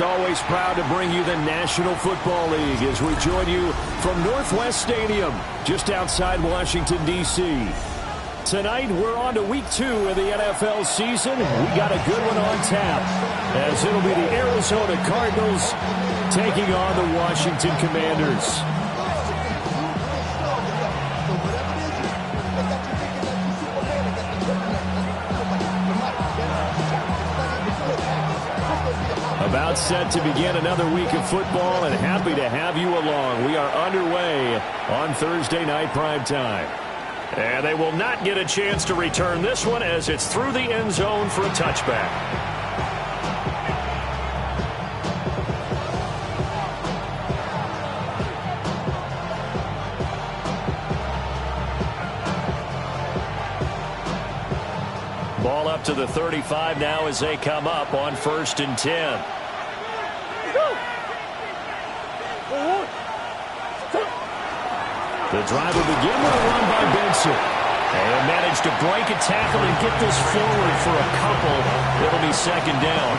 Sports, always proud to bring you the National Football League as we join you from Northwest Stadium, just outside Washington, D.C. Tonight, we're on to Week 2 of the NFL season. We got a good one on tap, as it'll be the Arizona Cardinals taking on the Washington Commanders. About set to begin another week of football, and happy to have you along. We are underway on Thursday night primetime. And they will not get a chance to return this one as it's through the end zone for a touchback. Ball up to the 35 now as they come up on 1st and 10. The drive will begin with a run by Benson. And managed to break a tackle and get this forward for a couple. It'll be 2nd down.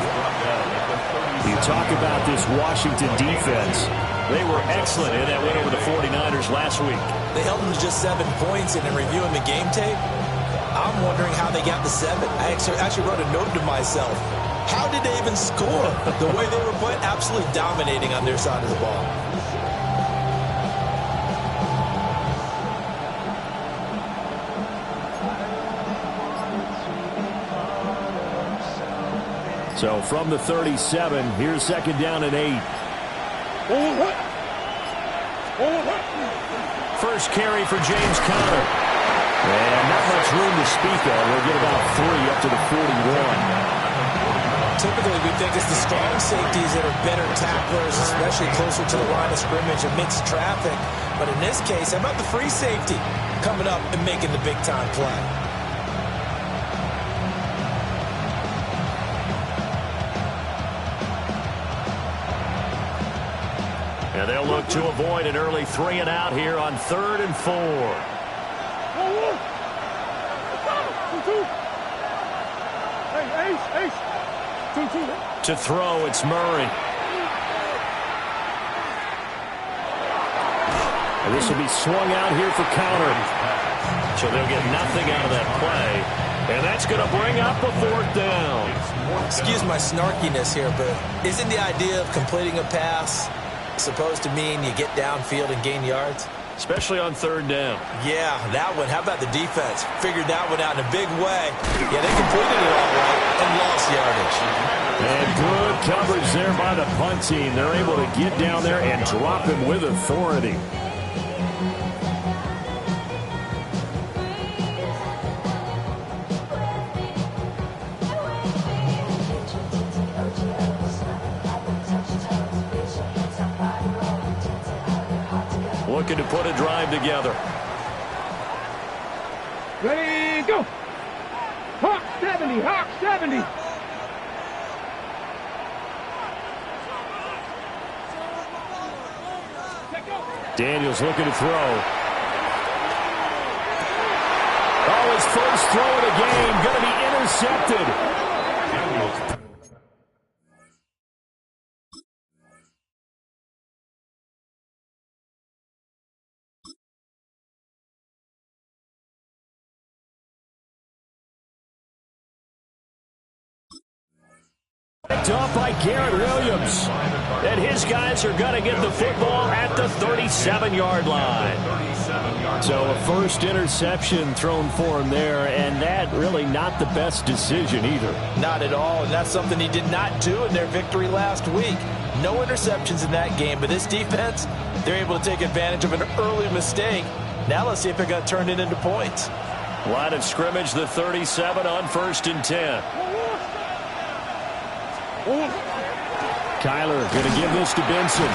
You talk about this Washington defense. They were excellent in that win over the 49ers last week. They held them to just 7 points, and in reviewing the game tape, I'm wondering how they got to 7. I actually wrote a note to myself. How did they even score? The way they were playing, absolutely dominating on their side of the ball. So from the 37, here's 2nd down and 8. First carry for James Conner. And not much room to speak of. We'll get about 3 up to the 41. Typically, we think it's the strong safeties that are better tacklers, especially closer to the line of scrimmage amidst traffic. But in this case, how about the free safety coming up and making the big-time play? And they'll look to avoid an early 3 and out here on 3rd and 4. To throw, it's Murray. And this will be swung out here for counter. So they'll get nothing out of that play. And that's going to bring up a 4th down. Excuse my snarkiness here, but isn't the idea of completing a pass supposed to mean you get downfield and gain yards? Especially on 3rd down. Yeah, that one. How about the defense? Figured that one out in a big way. Yeah, they completed it all right and lost yardage. And good coverage there by the punt team. They're able to get down there and drop him with authority. Looking to put a drive together. Ready, go! Hawk 70, Hawk 70! Daniels looking to throw. Oh, his first throw of the game going to be intercepted. Picked off by Garrett Williams. And his guys are going to get the football at the 37-yard line. So a first interception thrown for him there, and that really not the best decision either. Not at all, and that's something he did not do in their victory last week. No interceptions in that game, but this defense, they're able to take advantage of an early mistake. Now let's see if they're going to turn it into points. Line of scrimmage, the 37 on 1st and 10. Kyler going to give this to Benson.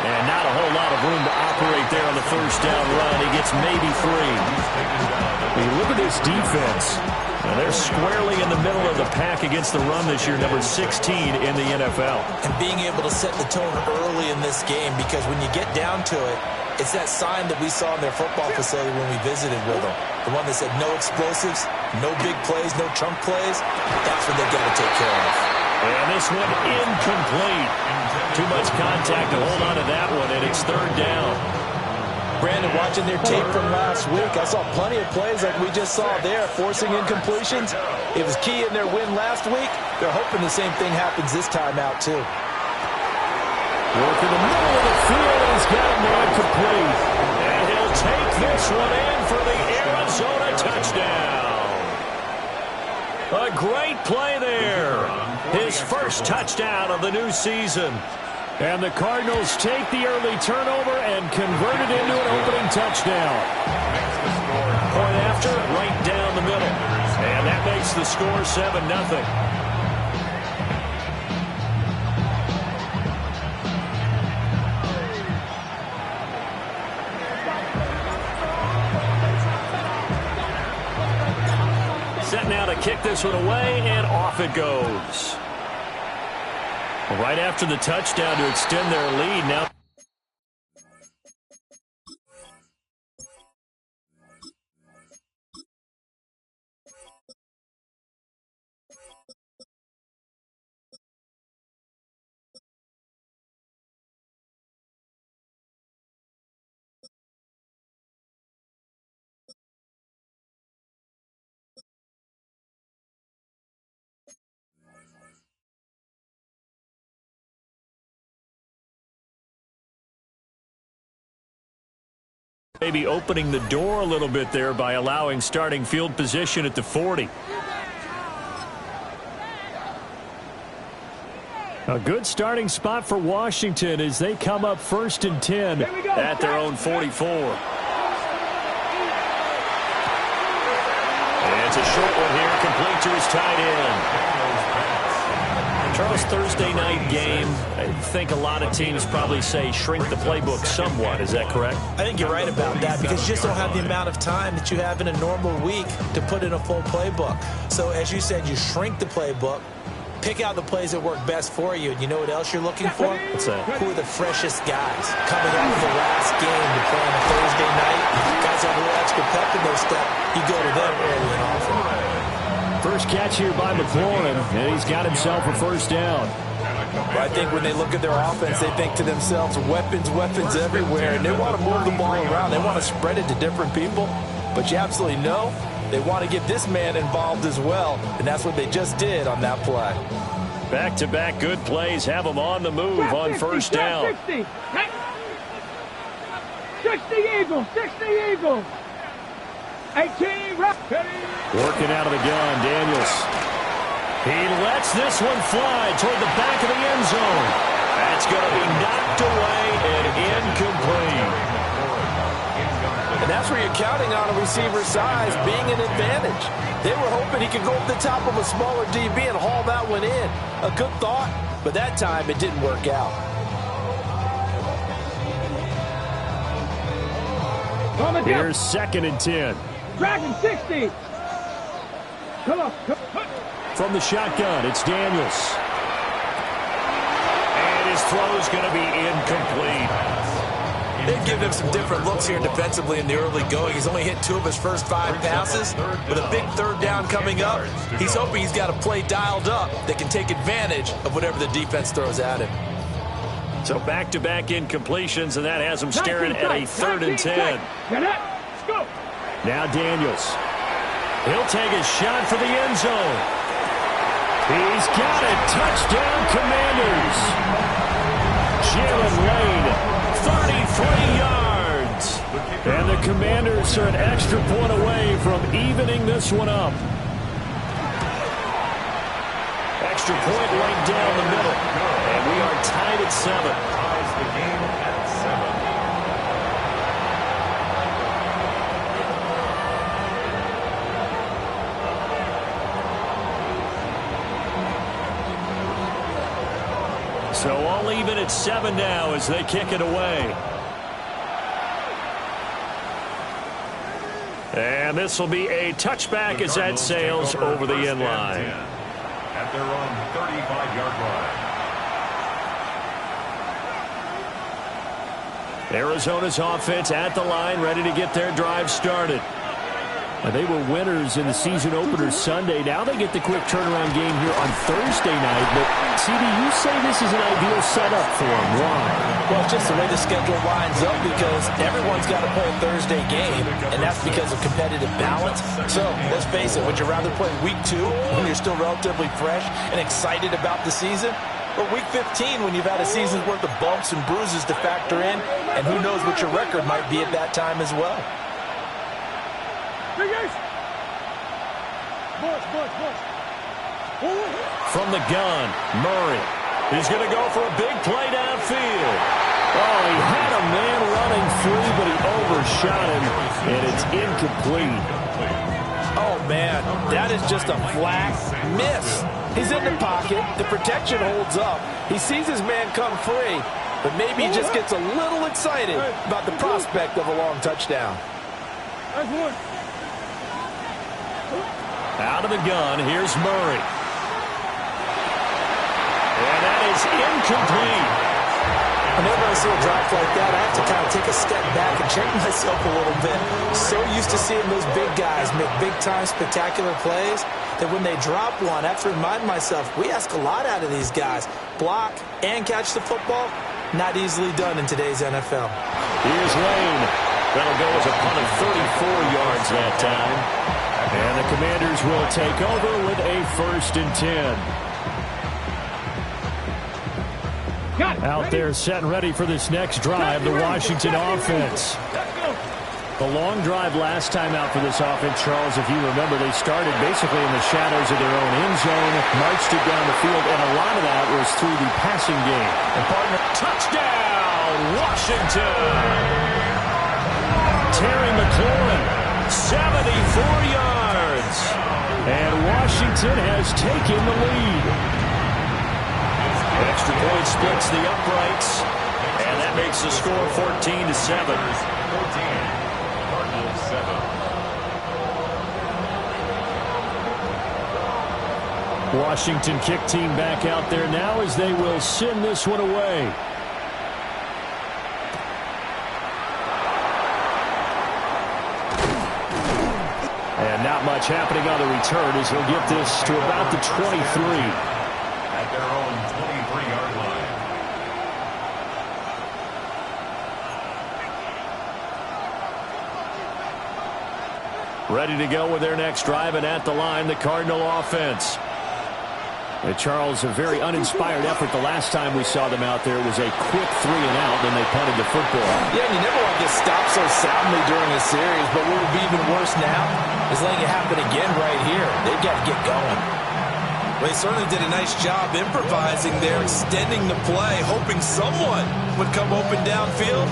And not a whole lot of room to operate there on the first down run. He gets maybe 3. I mean, look at this defense. And they're squarely in the middle of the pack against the run this year, number 16 in the NFL. And being able to set the tone early in this game, because when you get down to it, it's that sign that we saw in their football facility when we visited with them. The one that said no explosives, no big plays, no chunk plays. That's what they've got to take care of. And this one incomplete. Too much contact to hold on to that one, and it's third down. Brandon, watching their tape from last week, I saw plenty of plays like we just saw there, forcing incompletions. It was key in their win last week. They're hoping the same thing happens this time out, too. Work in the middle of the field, and he's got a man complete. And he'll take this one in for the Arizona touchdown. A great play there. His first touchdown of the new season. And the Cardinals take the early turnover and convert it into an opening touchdown. Point after, right down the middle. And that makes the score 7-0. Set now to kick this one away, and off it goes. Right after the touchdown to extend their lead. Now maybe opening the door a little bit there by allowing starting field position at the 40. A good starting spot for Washington as they come up 1st and 10 at their own 44. And it's a short one here, complete to his tight end. Charles, Thursday night game, I think a lot of teams probably say shrink the playbook somewhat. Is that correct? I think you're right about that because you just don't have the amount of time that you have in a normal week to put in a full playbook. So as you said, you shrink the playbook, pick out the plays that work best for you. And you know what else you're looking for? What's that? Who are the freshest guys coming off the last game to play on a Thursday night? Guys have a little extra pep in their step. You go to them early and often. First catch here by McLaurin, and he's got himself a first down. Well, I think when they look at their offense, they think to themselves, weapons, weapons everywhere, and they want to move the ball around. They want to spread it to different people, but you absolutely know they want to get this man involved as well, and that's what they just did on that play. Back-to-back good plays have them on the move on first down. 60 Eagles, 60 Eagles. 18, Working out of the gun, Daniels. He lets this one fly toward the back of the end zone. That's going to be knocked away and incomplete. And that's where you're counting on a receiver's size being an advantage. They were hoping he could go over the top of a smaller DB and haul that one in. A good thought, but that time it didn't work out. Here's 2nd and 10. Dragon 60. Come on. From the shotgun, it's Daniels. And his throw is going to be incomplete. They've given him some different looks here defensively in the early going. He's only hit 2 of his first 5 passes. With a big third down coming up, he's hoping he's got a play dialed up that can take advantage of whatever the defense throws at him. So back-to-back incompletions, and that has him staring at a 3rd and 10. Let's go. Now Daniels. He'll take a shot for the end zone. He's got it. Touchdown, Commanders. Jalen Lane, 33 yards. And the Commanders are an extra point away from evening this one up. Extra point right down the middle. And we are tied at 7. Ties the game at 7. So all even at 7 now as they kick it away. And this will be a touchback as that sails over the end line. At their own 35-yard line. Arizona's offense at the line, ready to get their drive started. They were winners in the season opener Sunday. Now they get the quick turnaround game here on Thursday night. But, CD, you say this is an ideal setup for them. Why? Well, it's just the way the schedule lines up because everyone's got to play a Thursday game, and that's because of competitive balance. So, let's face it, would you rather play week 2 when you're still relatively fresh and excited about the season? Or week 15 when you've had a season's worth of bumps and bruises to factor in, and who knows what your record might be at that time as well. From the gun, Murray. He's going to go for a big play downfield. Oh, he had a man running through, but he overshot him, and it's incomplete. Oh, man, that is just a flat miss. He's in the pocket. The protection holds up. He sees his man come free, but maybe he just gets a little excited about the prospect of a long touchdown. Out of the gun, here's Murray. And that is incomplete. Whenever I see a drop like that, I have to kind of take a step back and check myself a little bit. So used to seeing those big guys make big-time spectacular plays that when they drop one, I have to remind myself, we ask a lot out of these guys. Block and catch the football, not easily done in today's NFL. Here's Lane. That'll go as a punt of 34 yards that time. And the Commanders will take over with a 1st and 10. Out there set and ready for this next drive, the Washington offense. The long drive last time out for this offense, Charles, if you remember, they started basically in the shadows of their own end zone, marched it down the field, and a lot of that was through the passing game. And partner, touchdown, Washington! Terry McLaurin, 74 yards. And Washington has taken the lead. Extra point splits the uprights, and that makes the score 14-7. Washington kick team back out there now as they will send this one away. And not much happening on the return as he'll get this to about the 23. At their own 23-yard line. Ready to go with their next drive, and at the line, the Cardinal offense. Charles, a very uninspired effort the last time we saw them out there. It was a quick 3 and out, then they punted the football. Yeah, and you never want to get stopped so soundly during a series, but what would be even worse now is letting it happen again right here. They've got to get going. Well, they certainly did a nice job improvising there, extending the play, hoping someone would come open downfield,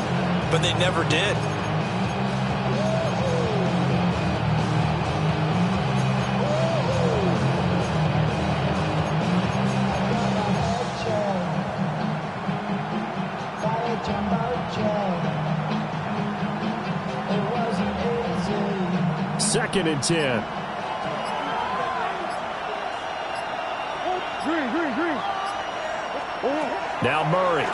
but they never did. Second and 10. Now Murray.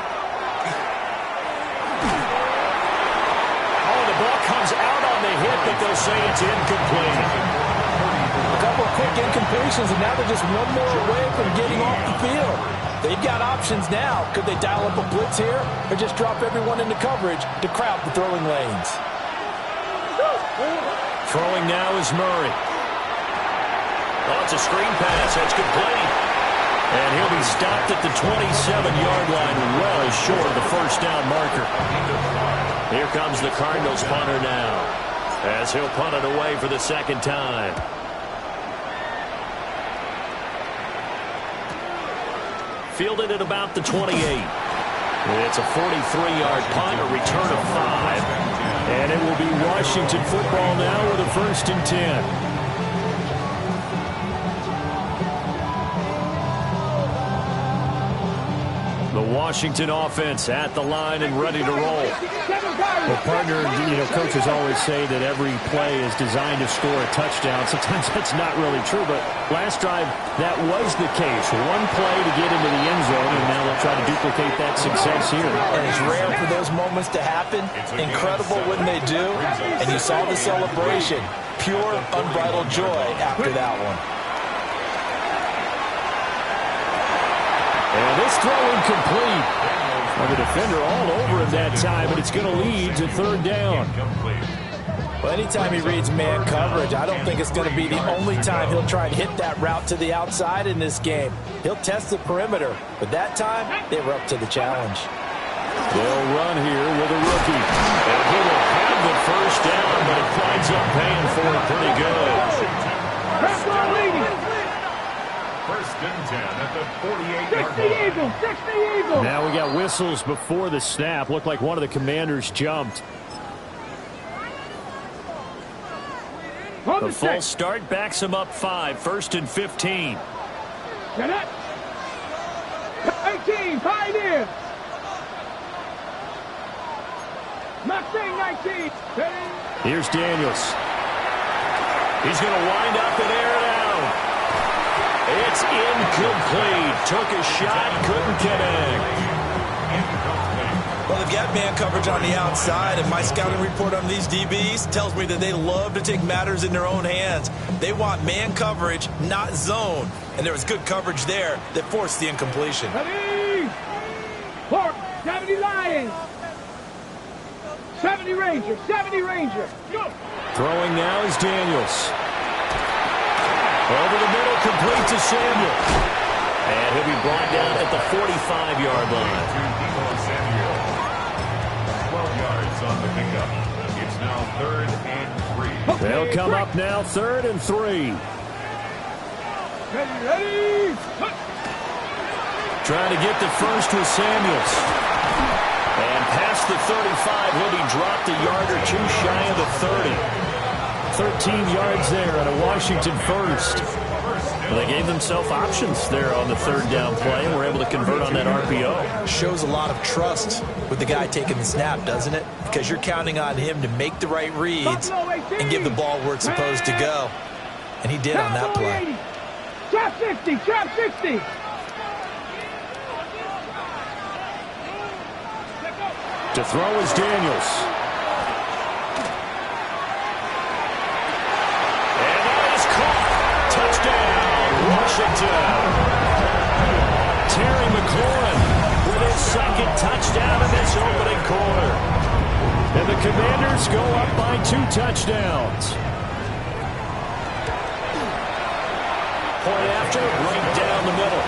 Oh, the ball comes out on the hit, but they'll say it's incomplete. A couple of quick incompletions, and now they're just one more away from getting off the field. They've got options now. Could they dial up a blitz here or just drop everyone into coverage to crowd the throwing lanes? Throwing now is Murray. Oh, it's a screen pass. That's complete. And he'll be stopped at the 27-yard line, well short of the first down marker. Here comes the Cardinals punter now, as he'll punt it away for the second time. Fielded at about the 28. It's a 43-yard punt, a return of 5. And it will be Washington football now with a 1st and 10. The Washington offense at the line and ready to roll. Well, partner, coaches always say that every play is designed to score a touchdown. Sometimes that's not really true, but last drive, that was the case. One play to get into the end zone, and now they'll try to duplicate that success here. And it's rare for those moments to happen. Incredible when they do. And you saw the celebration. Pure, unbridled joy after that one. And this throw incomplete. Well, the defender all over him that time, but it's going to lead to third down. Well, anytime he reads man coverage, I don't think it's going to be the only time he'll try and hit that route to the outside in this game. He'll test the perimeter, but that time, they were up to the challenge. They'll run here with a rookie. And he will have the first down, but it winds up paying for it pretty good. First and 10 at the 48-yard 60 line. Eagles, 60 Eagles. Now we got whistles before the snap. Looked like one of the Commanders jumped. The false start backs him up 5. First and 15. Get it. 18, Pioneer. Mustang 19. Here's Daniels. He's going to wind up and air it out. It's incomplete. Took a shot, couldn't connect. Well, they've got man coverage on the outside, and my scouting report on these DBs tells me that they love to take matters in their own hands. They want man coverage, not zone. And there was good coverage there that forced the incompletion. 70 Lions. 70 Ranger, 70 Ranger. Go. Throwing now is Daniels. Over the middle, complete to Samuel. And he'll be brought down at the 45-yard line. 12 yards on the pickup. It's now 3rd and 3. They'll come up now 3rd and 3. Ready. Trying to get the first with Samuels. And past the 35, he'll be dropped a yard or two shy of the 30. 13 yards there on a Washington first. Well, they gave themselves options there on the 3rd down play and were able to convert on that RPO. Shows a lot of trust with the guy taking the snap, doesn't it? Because you're counting on him to make the right reads and give the ball where it's supposed to go. And he did on that play. Trap 60, trap 60. To throw is Daniels. Washington. Terry McLaurin with his second touchdown in this opening quarter. And the Commanders go up by 2 touchdowns. Point after, right down the middle.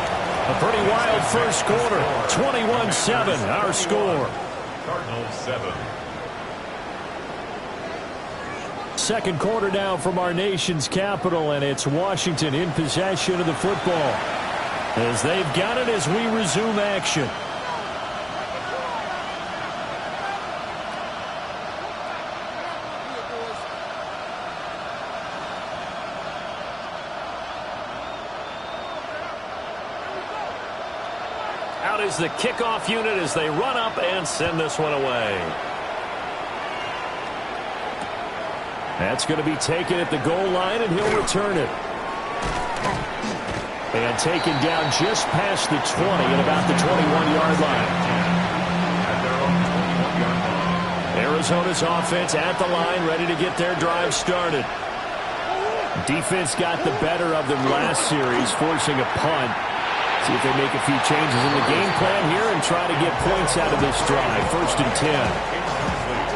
A pretty wild first quarter. 21-7, our score. Cardinals 7. Second quarter now from our nation's capital, and it's Washington in possession of the football as they've got it as we resume action. Out is the kickoff unit as they run up and send this one away. That's going to be taken at the goal line, and he'll return it. And taken down just past the 20 at about the 21-yard line. Arizona's offense at the line, ready to get their drive started. Defense got the better of them last series, forcing a punt. See if they make a few changes in the game plan here and try to get points out of this drive. 1st and 10.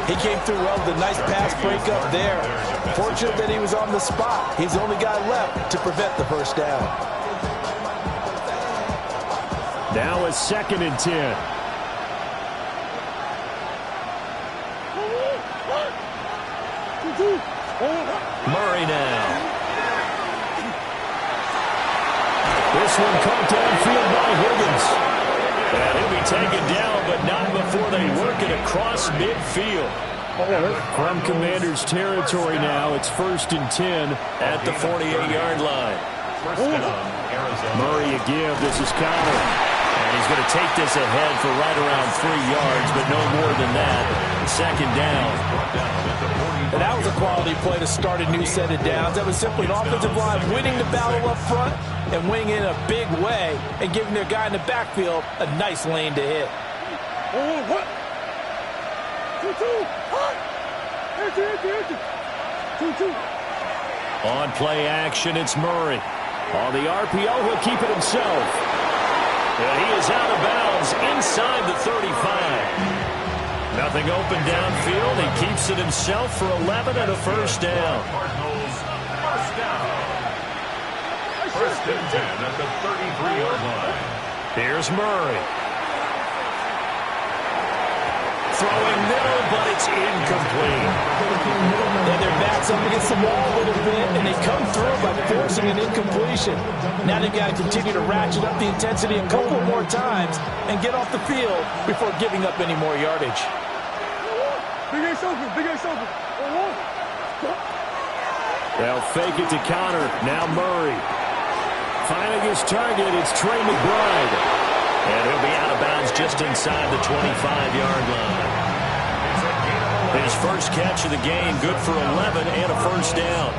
He came through well with a nice pass breakup there. Fortunate that he was on the spot. He's the only guy left to prevent the first down. Now a 2nd and 10. Murray now. This one caught downfield by Higgins. And he'll be taken down, but not before they work it across midfield. From Commanders territory now, it's 1st and 10 at the 48-yard line. Murray again, this is Connor. And he's going to take this ahead for right around 3 yards, but no more than that. Second down. And that was a quality play to start a new set of downs. That was simply an offensive line winning the battle up front and winning in a big way and giving their guy in the backfield a nice lane to hit. What? 2-2. Hot. Empty. 2-2. On play action, it's Murray. On the RPO, he'll keep it himself. And he is out of bounds inside the 35. Nothing open downfield. He keeps it himself for 11 and a first down. Cardinals, first down. First and 10 at the 33-yard line. Here's Murray. Throwing middle, but it's incomplete. And their backs up against the wall a little bit, and they come through by forcing an incompletion. Now they've got to continue to ratchet up the intensity a couple more times and get off the field before giving up any more yardage. Big Ace open. They'll fake it to Connor. Now Murray. Finding his target, it's Trey McBride. And he'll be out of bounds just inside the 25-yard line. His first catch of the game, good for 11 and a first down.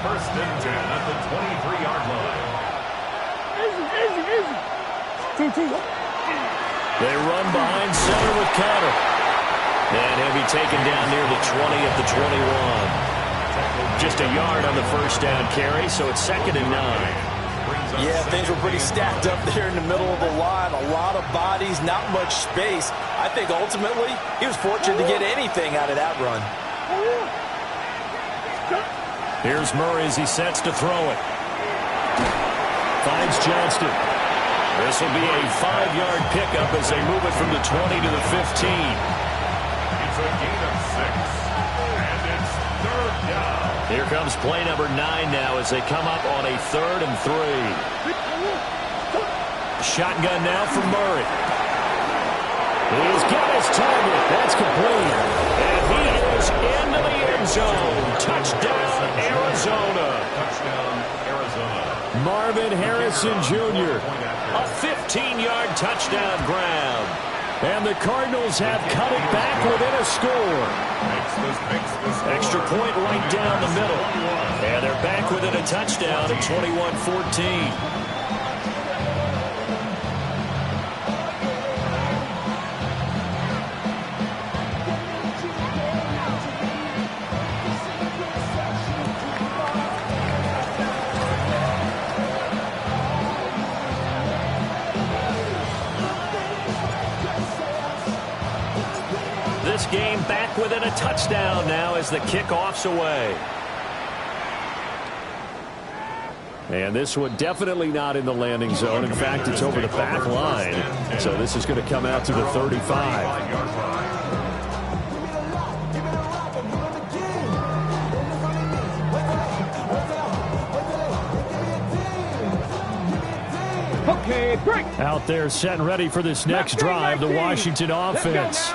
First and 10 at the 23-yard line. Easy. 2-2. They run behind center with Connor. And he'll be taken down near the 20 at the 21. Just a yard on the first down carry, so it's 2nd and 9. Yeah, things were pretty stacked up there in the middle of the line. A lot of bodies, not much space. I think ultimately he was fortunate to get anything out of that run. Here's Murray as he sets to throw it. Finds Johnston. This will be a 5-yard pickup as they move it from the 20 to the 15. It's a gain of 6. And it's third down. Here comes play number 9 now as they come up on a 3rd and 3. Shotgun now for Murray. He's got his target. That's complete. And he is into the end zone. Touchdown, Arizona. Touchdown, Arizona. Marvin Harrison Jr. A 15-yard touchdown grab. And the Cardinals have cut it back within a score. Extra point right down the middle. And they're back within a touchdown at 21-14. This game back within a touchdown now as the kickoff's away. And this one definitely not in the landing zone. In fact, it's over the back line. So this is going to come out to the 35. Okay, break. Out there set and ready for this next drive, the Washington offense.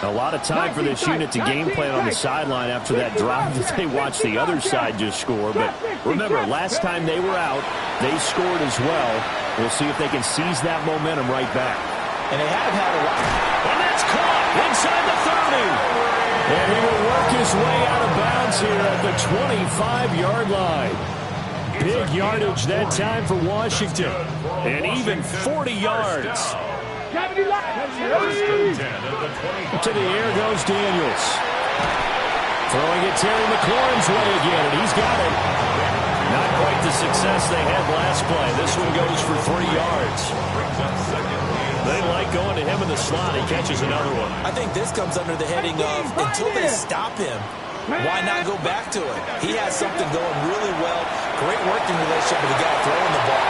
A lot of time for this unit to game plan on the sideline after that drive that they watched the other side just score. But remember, last time they were out, they scored as well. We'll see if they can seize that momentum right back. And they have had a lot. And that's caught inside the 30. And he will work his way out of bounds here at the 25-yard line. Big yardage that time for Washington. And even 40 yards. To the air goes Daniels. Throwing it Terry McLaurin's way again, and he's got it. Not quite the success they had last play. This one goes for 3 yards. They like going to him in the slot. He catches another one. I think this comes under the heading of until they stop him, why not go back to it? He has something going really well. Great working relationship with the guy throwing the ball.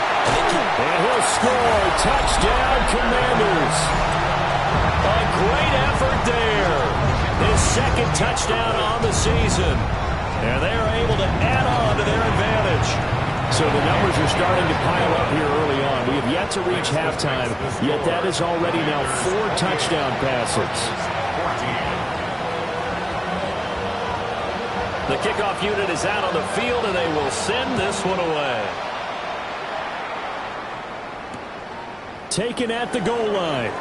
And he'll score. Touchdown, Commanders. A great effort there. His second touchdown on the season. And they are able to add on to their advantage. So the numbers are starting to pile up here early on. We have yet to reach halftime, yet that is already now 4 touchdown passes. The kickoff unit is out on the field, and they will send this one away. Taken at the goal line.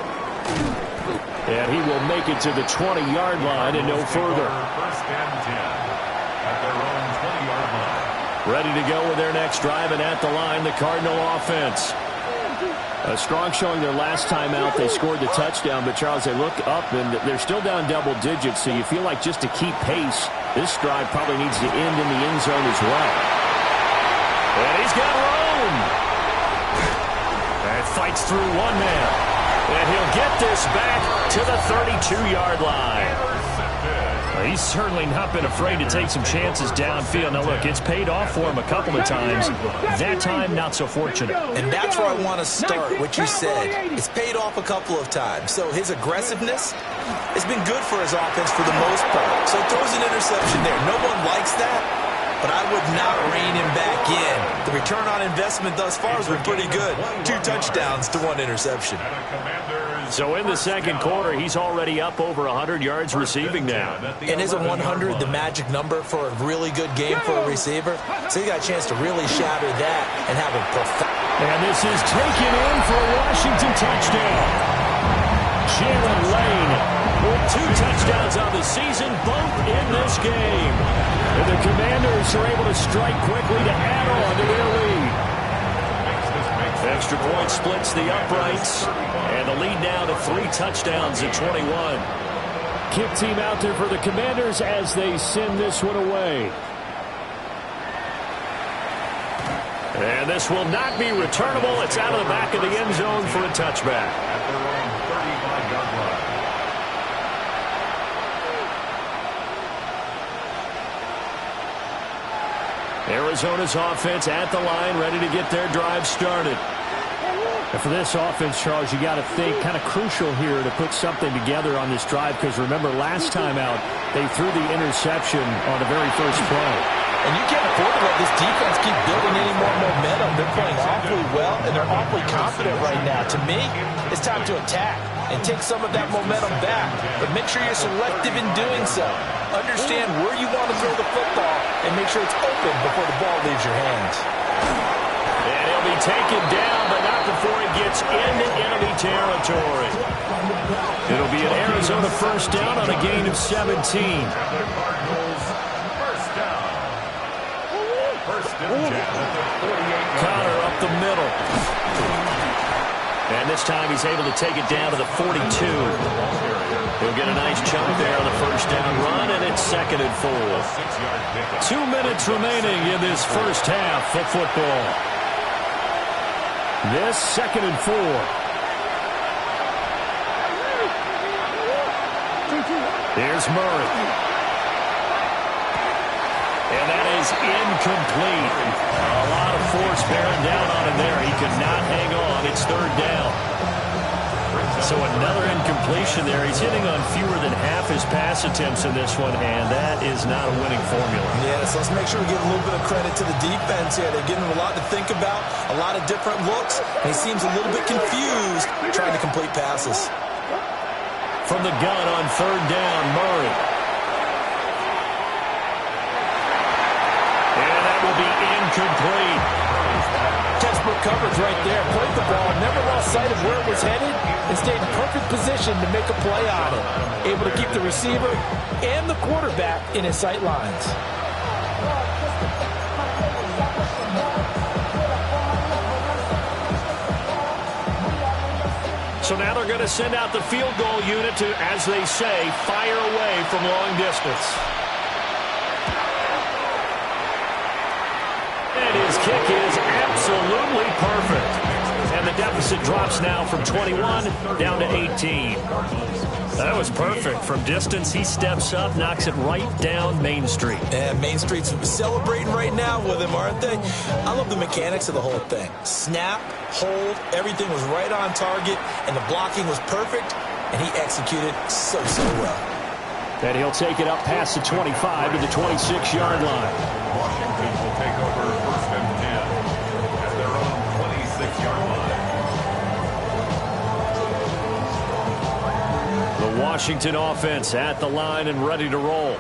And he will make it to the 20-yard line and no further. First and 10 at their own 20-yard line. Ready to go with their next drive, and at the line, the Cardinal offense. A strong showing their last time out. They scored the touchdown, but, Charles, they look up, and they're still down double digits, so you feel like just to keep pace, this drive probably needs to end in the end zone as well. And he's got room. And fights through one man. And he'll get this back to the 32-yard line. He's certainly not been afraid to take some chances downfield. Now, look, it's paid off for him a couple of times. That time, not so fortunate. And that's where I want to start, what you said. It's paid off a couple of times. So his aggressiveness has been good for his offense for the most part. So he throws an interception there. No one likes that, but I would not rein him back in. The return on investment thus far has been pretty good. 2 touchdowns to 1 interception. So in the second quarter, he's already up over 100 yards receiving now. And isn't 100 the magic number for a really good game for a receiver? So he got a chance to really shatter that and have a profound. And this is taken in for a Washington touchdown. Jalen Lane with 2 touchdowns on the season, both in this game. And the Commanders are able to strike quickly to add on to their lead. Extra point splits the uprights, and the lead now to 3 touchdowns at 21. Kick team out there for the Commanders as they send this one away. And this will not be returnable. It's out of the back of the end zone for a touchback. At their own 35-yard line. Arizona's offense at the line, ready to get their drive started. And for this offense, Charles, you got to think kind of crucial here to put something together on this drive, because remember, last time out, they threw the interception on the very first play. And you can't afford to let this defense keep building any more momentum. They're playing awfully well, and they're awfully confident right now. To me, it's time to attack and take some of that momentum back. But make sure you're selective in doing so. Understand where you want to throw the football and make sure it's open before the ball leaves your hands. And he'll be taken down, but not before he gets into enemy territory. It'll be an Arizona first down on a gain of 17. Connor up the middle. And this time he's able to take it down to the 42. He'll get a nice chunk there on the first down run, and it's 2nd and 4. 2 minutes remaining in this first half of football. This 2nd and 4. Here's Murray. And that is incomplete. A lot of force bearing down on him there. He could not hang on. It's 3rd down. So another incompletion there. He's hitting on fewer than half his pass attempts in this one, and that is not a winning formula. Yes, let's make sure we give a little bit of credit to the defense here. They're giving him a lot to think about, a lot of different looks, and he seems a little bit confused trying to complete passes. From the gun on 3rd down, Murray. And that will be incomplete. Textbook coverage right there. Played the ball, never lost sight of where it was headed, and stayed in perfect position to make a play on it. Able to keep the receiver and the quarterback in his sight lines. So now they're going to send out the field goal unit to, as they say, fire away from long distance. And his kick is absolutely perfect. And the deficit drops now from 21 down to 18. That was perfect. From distance, he steps up, knocks it right down Main Street. And Main Street's celebrating right now with him, aren't they? I love the mechanics of the whole thing. Snap, hold, everything was right on target, and the blocking was perfect, and he executed so well. And he'll take it up past the 25 to the 26-yard line. Washington will take over 1st and 10 at their own 26-yard line. The Washington offense at the line and ready to roll.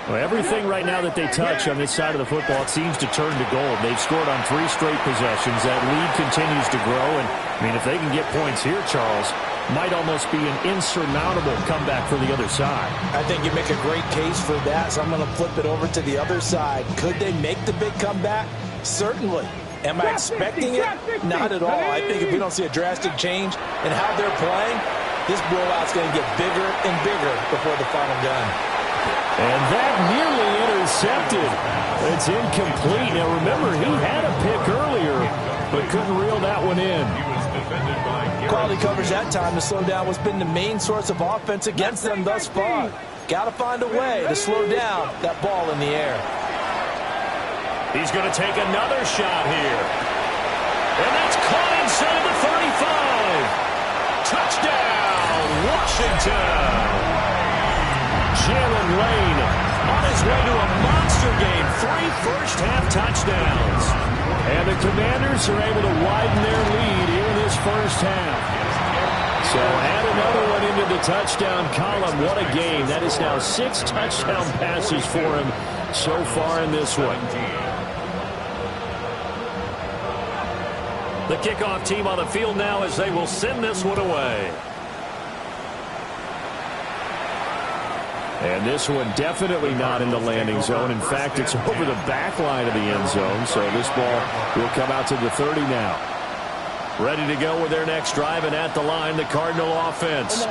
Well, everything right now that they touch on this side of the football, it seems to turn to gold. They've scored on 3 straight possessions. That lead continues to grow, and I mean, if they can get points here, Charles, might almost be an insurmountable comeback for the other side. I think you make a great case for that, so I'm going to flip it over to the other side. Could they make the big comeback? Certainly. Am I expecting it? Not at all. I think if we don't see a drastic change in how they're playing, this blowout's going to get bigger and bigger before the final gun. And that nearly intercepted. It's incomplete. Now, remember, he had a pick earlier, but couldn't reel that one in. Quality coverage that time to slow down what's been the main source of offense against them thus far. Got to find a way to slow down that ball in the air. He's going to take another shot here. And that's caught inside the 35. Touchdown, Washington. Jalen Lane on his way to a monster game. 3 first-half touchdowns. And the Commanders are able to widen their lead here in this first half. So add another one into the touchdown column. What a game. That is now 6 touchdown passes for him so far in this one. The kickoff team on the field now as they will send this one away. And this one definitely not in the landing zone. In fact, it's over the back line of the end zone. So this ball will come out to the 30 now. Ready to go with their next drive, and at the line, the Cardinal offense.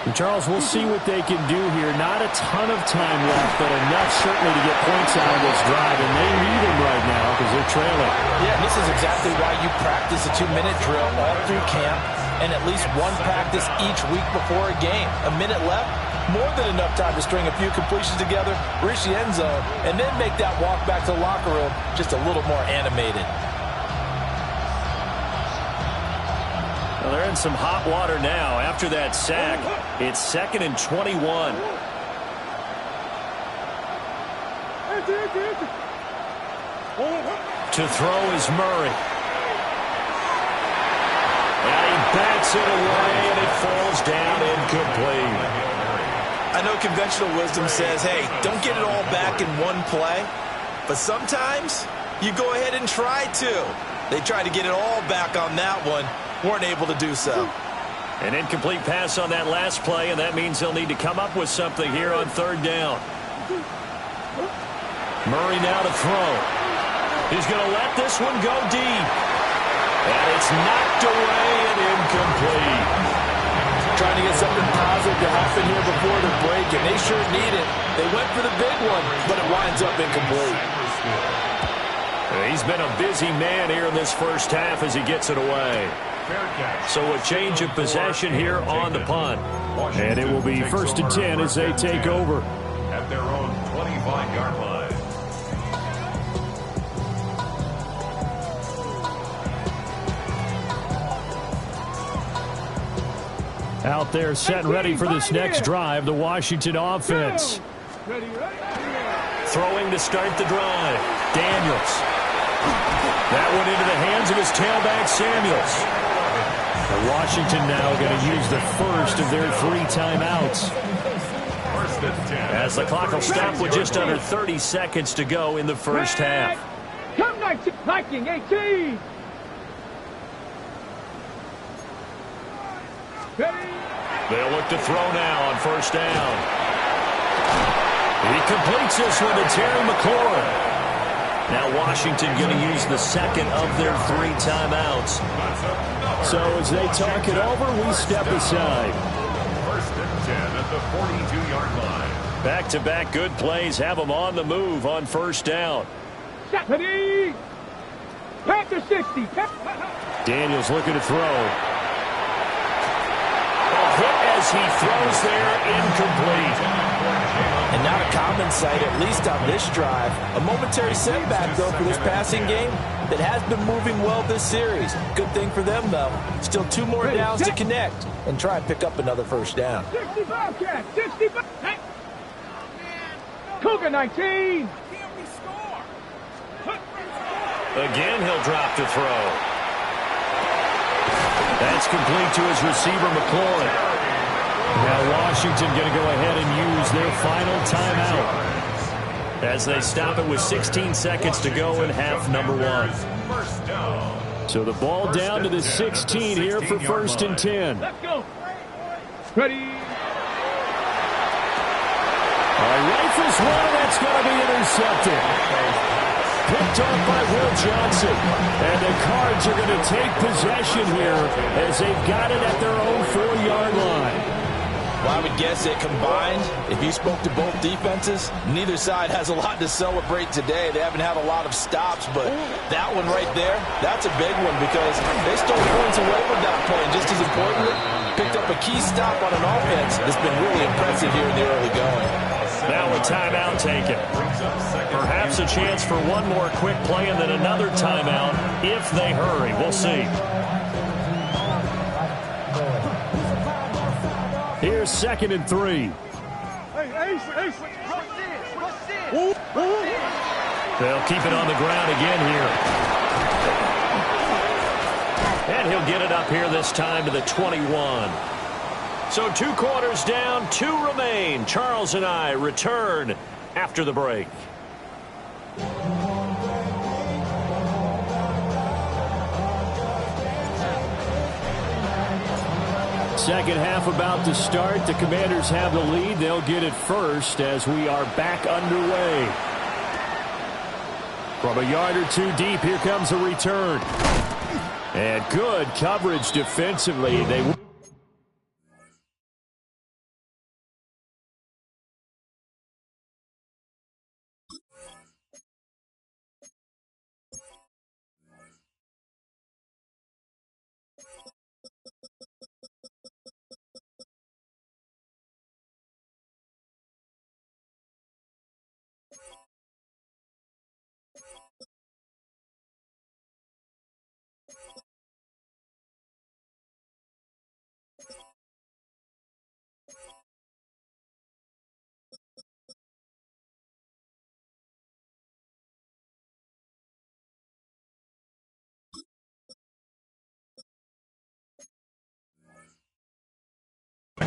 And Charles, we'll see what they can do here. Not a ton of time left, but enough certainly to get points out of this drive. And they need them right now because they're trailing. Yeah, this is exactly why you practice a 2-minute drill all through camp and at least one practice each week before a game. A minute left. More than enough time to string a few completions together, reach the end zone, and then make that walk back to the locker room just a little more animated. Well, they're in some hot water now. After that sack, it's 2nd and 21. To throw is Murray. And he bats it away, and it falls down incomplete. I know conventional wisdom says, hey, don't get it all back in one play. But sometimes you go ahead and try to. They tried to get it all back on that one. Weren't able to do so. An incomplete pass on that last play, and that means they'll need to come up with something here on 3rd down. Murray now to throw. He's going to let this one go deep. And it's knocked away and incomplete. Trying to get something positive to happen here before the break, and they sure need it. They went for the big one, but it winds up incomplete. He's been a busy man here in this first half as he gets it away. So a change of possession here on the punt. And it will be 1st and 10 as they take over. At their own 25-yard line. Out there set and ready for this next drive, the Washington offense. Throwing to start the drive. Daniels. That one into the hands of his tailback, Samuels. And Washington now going to use the first of their 3 timeouts. As the clock will stop with just under 30 seconds to go in the first half. Come Viking 18. They'll look to throw now on 1st down. He completes this one to Terry McLaurin. Now Washington going to use the 2nd of their 3 timeouts. So as they talk it over, we step aside. 1st and 10 at the 42-yard line. Back-to-back good plays have them on the move on 1st down. Ready. Panther 60. Daniels looking to throw. Hit as he throws there, incomplete. And not a common sight, at least on this drive. A momentary setback, though, for this passing game that has been moving well this series. Good thing for them, though. Still 2 more downs to connect and try and pick up another 1st down. 65, Cat. 65. Cougar 19. Again, he'll drop to throw. That's complete to his receiver, McLaurin. Now Washington going to go ahead and use their final timeout. As they stop it with 16 seconds to go in half number 1. 1st down. So the ball down to the 16 here for first and 10. Let's go. Ready. Rifles one, and that's going to be intercepted. Picked off by Will Johnson. And the Cards are going to take possession here as they've got it at their own 4-yard line. Well, I would guess that combined, if you spoke to both defenses, neither side has a lot to celebrate today. They haven't had a lot of stops, but that one right there, that's a big one because they stole points away with that play. And just as importantly, picked up a key stop on an offense that's been really impressive here in the early going. Now a timeout taken. Perhaps a chance for one more quick play and then another timeout if they hurry. We'll see. Here's 2nd and 3. They'll keep it on the ground again here. And he'll get it up here this time to the 21. So 2 quarters down, 2 remain. Charles and I return after the break. Second half about to start. The Commanders have the lead. They'll get it first as we are back underway. From a yard or 2 deep, here comes a return. And good coverage defensively. They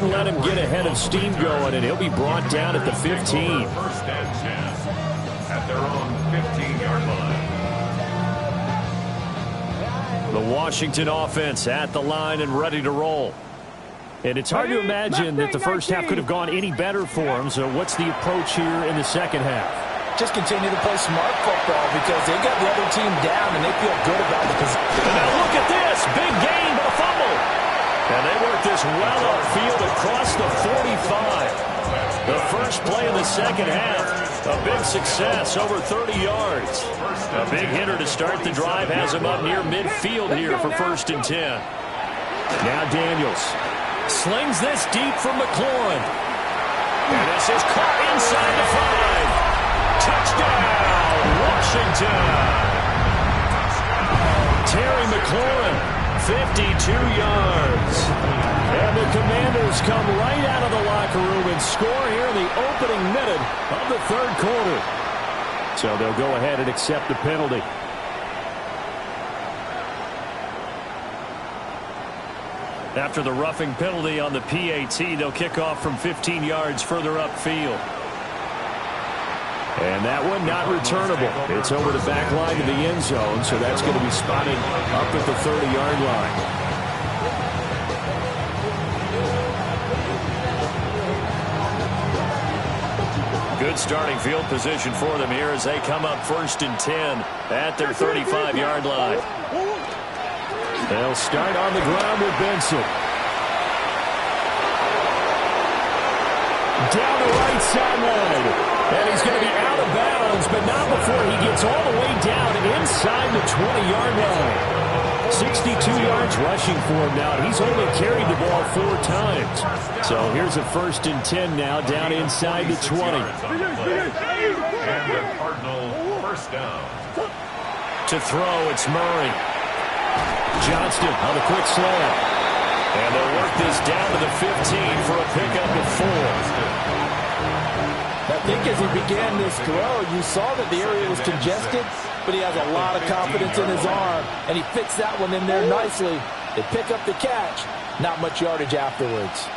let him get ahead of steam going, and he'll be brought down at the 15. First and 10 at their own 15-yard line. The Washington offense at the line and ready to roll. And it's hard to imagine that the first half could have gone any better for them. So what's the approach here in the second half? Just continue to play smart football because they got the other team down and they feel good about the position. Now look at this. Big gain, but a fumble. And they work this well upfield across the 45. The first play of the second half, a big success, over 30 yards. A big hitter to start the drive has him up near midfield here for first and 10. Now Daniels slings this deep from McLaurin. And this is caught inside the 5. Touchdown, Washington. Terry McLaurin, 52 yards. And the Commanders come right out of the locker room and score here in the opening minute of the 3rd quarter. So they'll go ahead and accept the penalty. After the roughing penalty on the PAT, they'll kick off from 15 yards further upfield. And that one not returnable. It's over the back line to the end zone, so that's going to be spotted up at the 30-yard line. Good starting field position for them here as they come up first and 10 at their 35-yard line. They'll start on the ground with Benson. Down the right sideline. And he's going to be out of bounds, but not before he gets all the way down inside the 20-yard line. 62 yards rushing for him now. He's only carried the ball 4 times. So here's a first and 10 now down inside the 20. And the Cardinal first down. To throw, it's Murray. Johnston on the quick slant. And they'll work this down to the 15 for a pickup of 4. I think as he began this throw, you saw that the area was congested, but he has a lot of confidence in his arm, and he fits that one in there nicely. They pick up the catch, not much yardage afterwards.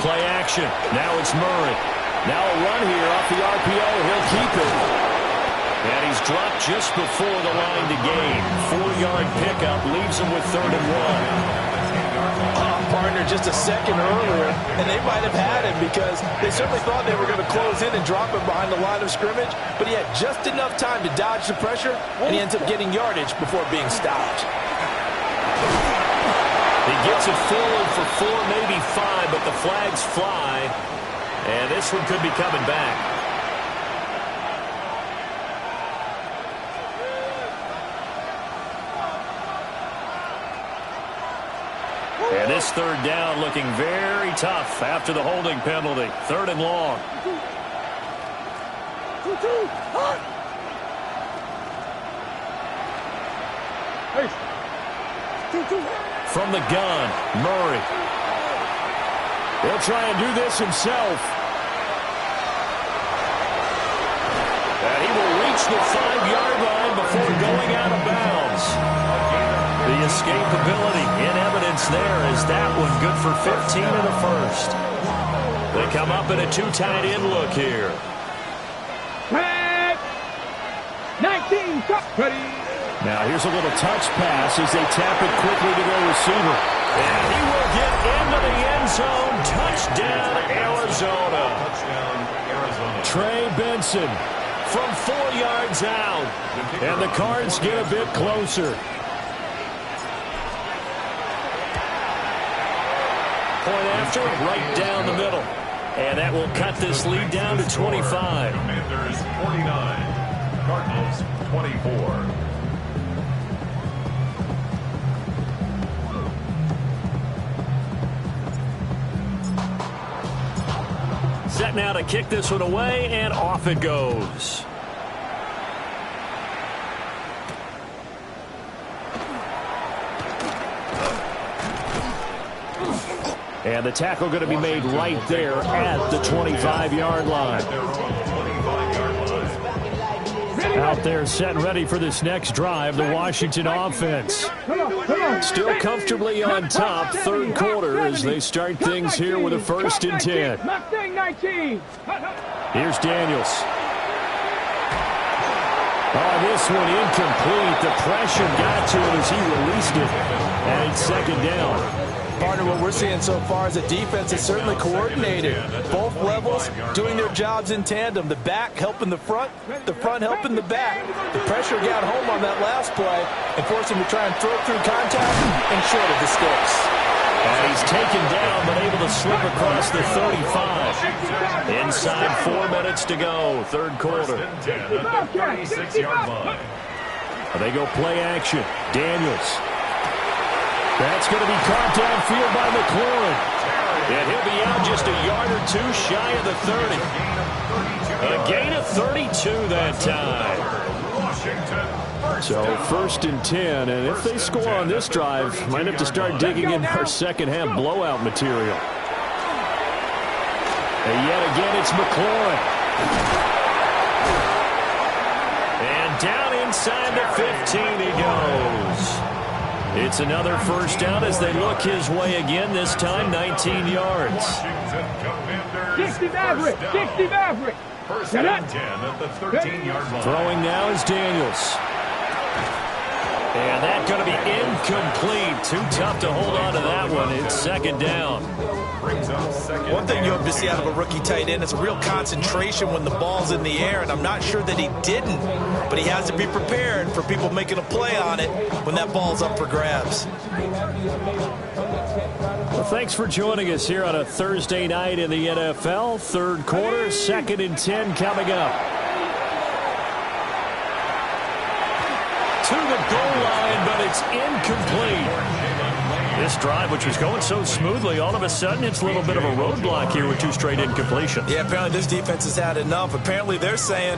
Play action. Now it's Murray. Now a run here off the RPO. He'll keep it. And he's dropped just before the line to gain. 4-yard pickup leaves him with 3rd and 1. Partner just a second earlier, and they might have had him because they certainly thought they were going to close in and drop him behind the line of scrimmage, but he had just enough time to dodge the pressure, and he ends up getting yardage before being stopped. He gets it forward for 4, maybe 5, but the flags fly, and this one could be coming back. And this 3rd down looking very tough after the holding penalty. 3rd and long. From the gun, Murray. He'll try and do this himself. And he will reach the 5-yard line before going out of bounds. The escapability in evidence there is that one good for 15 and a first. They come up in a 2 tight end look here. 19, ready. Now here's a little touch pass as they tap it quickly to their receiver. And he will get into the end zone. Touchdown, Arizona. Trey Benson from 4 yards out. And the Cards get a bit closer. Point after, right down the middle. And that will cut this lead down to 25. Commanders 49, Cardinals 24. Set now to kick this one away, and off it goes. And the tackle going to be made right there at the 25-yard line. Out there set and ready for this next drive, the Washington offense. Still comfortably on top, 3rd quarter as they start things here with a 1st and 10. Here's Daniels. Oh, this one incomplete. The pressure got to it as he released it. And it's 2nd down. Partner, what we're seeing so far is the defense is certainly coordinated. Both levels doing their jobs in tandem. The back helping the front helping the back. The pressure got home on that last play and forced him to try and throw through contact and short of the sticks. And he's taken down but able to slip across the 35. Inside 4 minutes to go, 3rd quarter. 36-yard line. They go play action. Daniels. That's going to be caught downfield by McLaurin. And he'll be out just a yard or 2 shy of the 30. A gain of 32 that time. So 1st and 10, and if they score on this drive, might have to start digging in our second-half blowout material. And yet again, it's McLaurin. And down inside the 15 he goes. It's another 1st down as they look his way again, this time 19 yards. 60 Maverick, 60 Maverick. 1st and 10 at the 13-yard line. Throwing now is Daniels. And that's going to be incomplete. Too tough to hold on to that one. It's 2nd down. One thing you hope to see out of a rookie tight end is a real concentration when the ball's in the air, and I'm not sure that he didn't, but he has to be prepared for people making a play on it when that ball's up for grabs. Well, thanks for joining us here on a Thursday night in the NFL. 3rd quarter, 2nd and 10 coming up. To the goal line, but it's incomplete. This drive, which was going so smoothly, all of a sudden it's a little bit of a roadblock here with 2 straight incompletions. Yeah, apparently this defense has had enough. Apparently they're saying,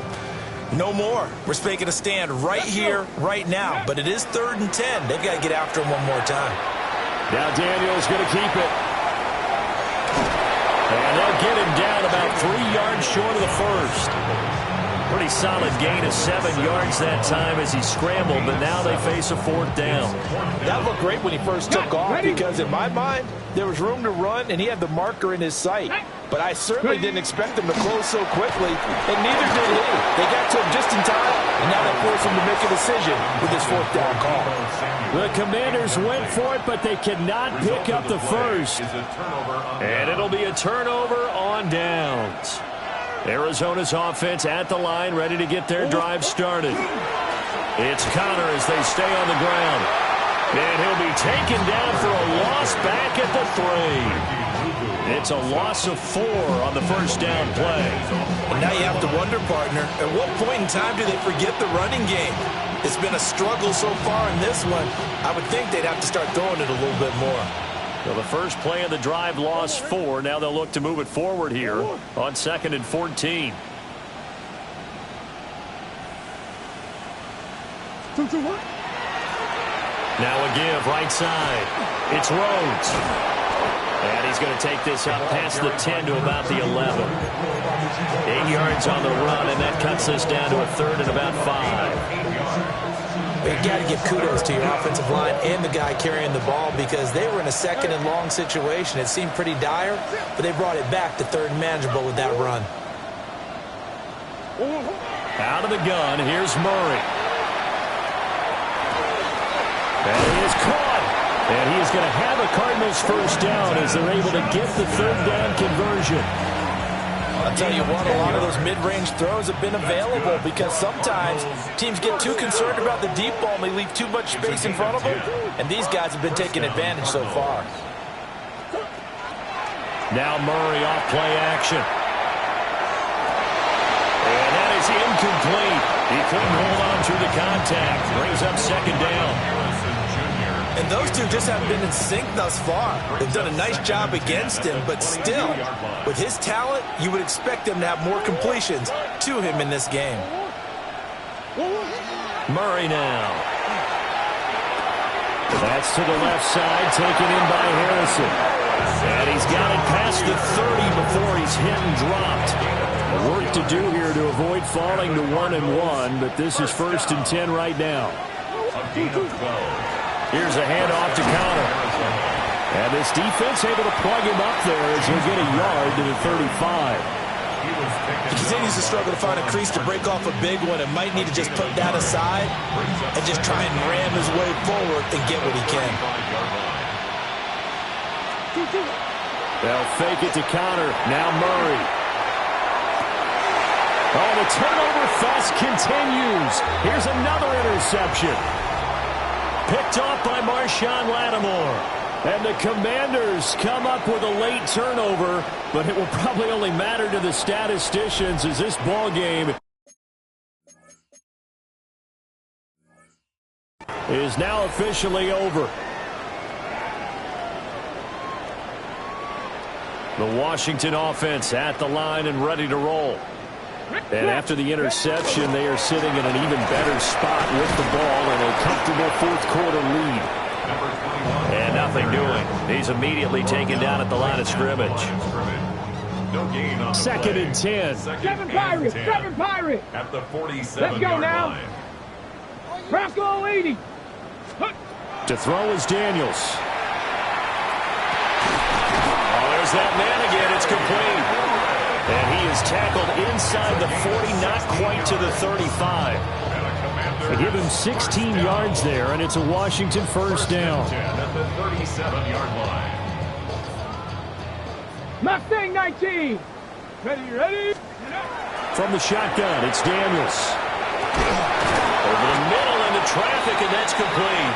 no more. We're making a stand right here, right now. But it is 3rd and 10. They've got to get after him one more time. Now Daniels going to keep it. And they'll get him down about 3 yards short of the 1st. pretty solid gain of 7 yards that time as he scrambled, but now they face a 4th down. That looked great when he first took off because in my mind, there was room to run and he had the marker in his sight. But I certainly didn't expect him to close so quickly, and neither did he. They got to him just in time, and now they force him to make a decision with this 4th down call. The Commanders went for it, but they cannot pick up the first. And it'll be a turnover on downs. Arizona's offense at the line, ready to get their drive started. It's Connor as they stay on the ground. And he'll be taken down for a loss back at the 3. It's a loss of 4 on the first down play. And now you have to wonder, partner, at what point in time do they forget the running game? It's been a struggle so far in this one. I would think they'd have to start throwing it a little bit more. Well, the first play of the drive lost 4. Now they'll look to move it forward here on 2nd and 14. 2-2-1. Now a give right side. It's Rhodes. And he's going to take this up past the 10 to about the 11. 8 yards on the run, and that cuts us down to a 3rd and about 5. You got to give kudos to your offensive line and the guy carrying the ball because they were in a 2nd and long situation. It seemed pretty dire, but they brought it back to 3rd and manageable with that run. Out of the gun, here's Murray. And he is caught. And he is going to have a Cardinals first down as they're able to get the 3rd down conversion. I'll tell you what, a lot of those mid-range throws have been available because sometimes teams get too concerned about the deep ball and they leave too much space in front of them, and these guys have been taking advantage so far. Now Murray off play action. And that is incomplete. He couldn't hold on to the contact. Brings up 2nd down. And those two just haven't been in sync thus far. They've done a nice job against him, but still, with his talent, you would expect him to have more completions to him in this game. Murray now. That's to the left side, taken in by Harrison. And he's got it past the 30 before he's hit and dropped. Work to do here to avoid falling to 1-1, but this is 1st and 10 right now. Here's a handoff to Connor. And this defense able to plug him up there as he'll get a yard to the 35. He continues to struggle to find a crease to break off a big one and might need to just put that aside and just try and ram his way forward and get what he can. They'll fake it to Connor. Now Murray. Oh, the turnover fest continues. Here's another interception. Picked off by Marshawn Lattimore. And the Commanders come up with a late turnover, but it will probably only matter to the statisticians as this ball game is now officially over. The Washington offense at the line and ready to roll. And after the interception, they are sitting in an even better spot with the ball in a comfortable 4th quarter lead. And nothing doing. He's immediately taken down at the line of scrimmage. 2nd and 10. 7 Pirates, 7 Pirates. At the 47 Let's go now. line. Bronco 80. To throw is Daniels. Oh, there's that man again. It's complete. And he is tackled inside the 40, not quite to the 35. They give him 16 yards there, and it's a Washington first down. At the 37-yard line. Mustang 19. Ready. From the shotgun, it's Daniels. Over the middle into traffic, and that's complete.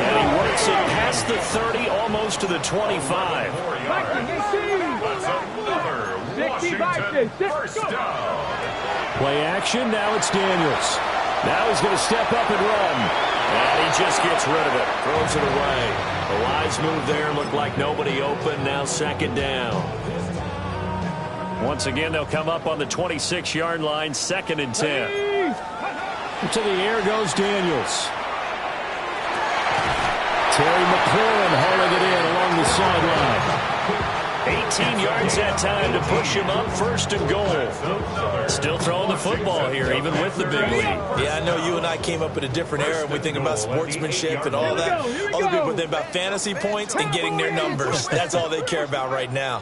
And he works it past the 30, almost to the 25. That's another Washington first down. Play action, now it's Daniels. Now he's going to step up and run. And he just gets rid of it. Throws it away. A wise move there. Looked like nobody open. Now 2nd down. Once again, they'll come up on the 26-yard line. 2nd and 10. To the air goes Daniels. Terry McLaurin hauling it in along the sideline. 18 yards that time to push him up 1st and goal. Still throwing the football here, even with the big lead. Yeah, I know you and I came up in a different era, and we think about sportsmanship and all that. Other people think about fantasy points and getting their numbers. That's all they care about right now.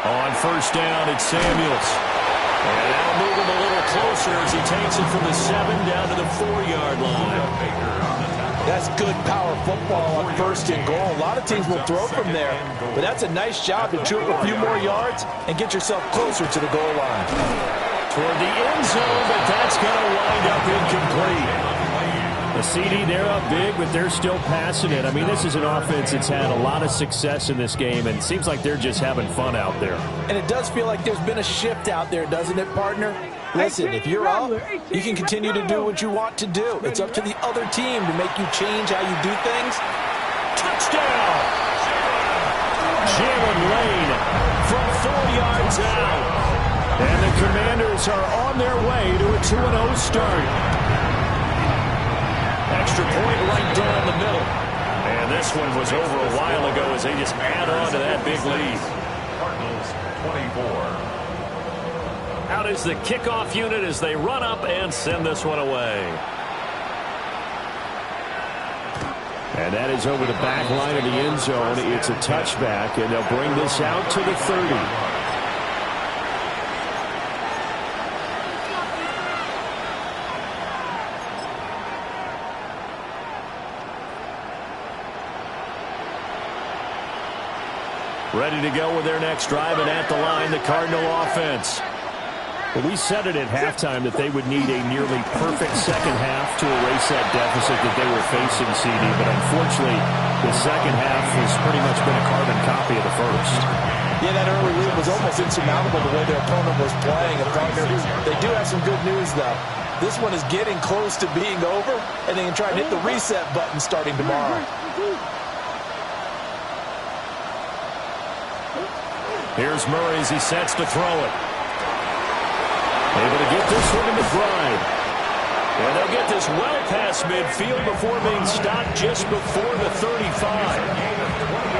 On 1st down, it's Samuels. And that'll move him a little closer as he takes it from the 7 down to the 4-yard line. That's good power football on 1st and goal. A lot of teams will throw from there, but that's a nice job to chew up a few more yards and get yourself closer to the goal line. Toward the end zone, but that's going to wind up incomplete. The CD, they're up big, but they're still passing it. I mean, this is an offense that's had a lot of success in this game, and it seems like they're just having fun out there. And it does feel like there's been a shift out there, doesn't it, partner? Listen, if you're up, you can continue to do what you want to do. It's up to the other team to make you change how you do things. Touchdown! Jalen Lane from 4 yards out. And the Commanders are on their way to a 2-0 start. Extra point right down the middle. And this one was over a while ago as they just add on to that big lead. Cardinals 24. Out is the kickoff unit as they run up and send this one away. And that is over the back line of the end zone. It's a touchback, and they'll bring this out to the 30. Ready to go with their next drive, and at the line, the Cardinal offense. Well, we said it at halftime that they would need a nearly perfect second half to erase that deficit that they were facing, CD, but unfortunately, the second half has pretty much been a carbon copy of the first. Yeah, that early lead was almost insurmountable the way their opponent was playing. And partner, they do have some good news, though. This one is getting close to being over, and they can try and hit the reset button starting tomorrow. Here's Murray as he sets to throw it. Able to get this one in the stride. And they'll get this well past midfield before being stopped just before the 35.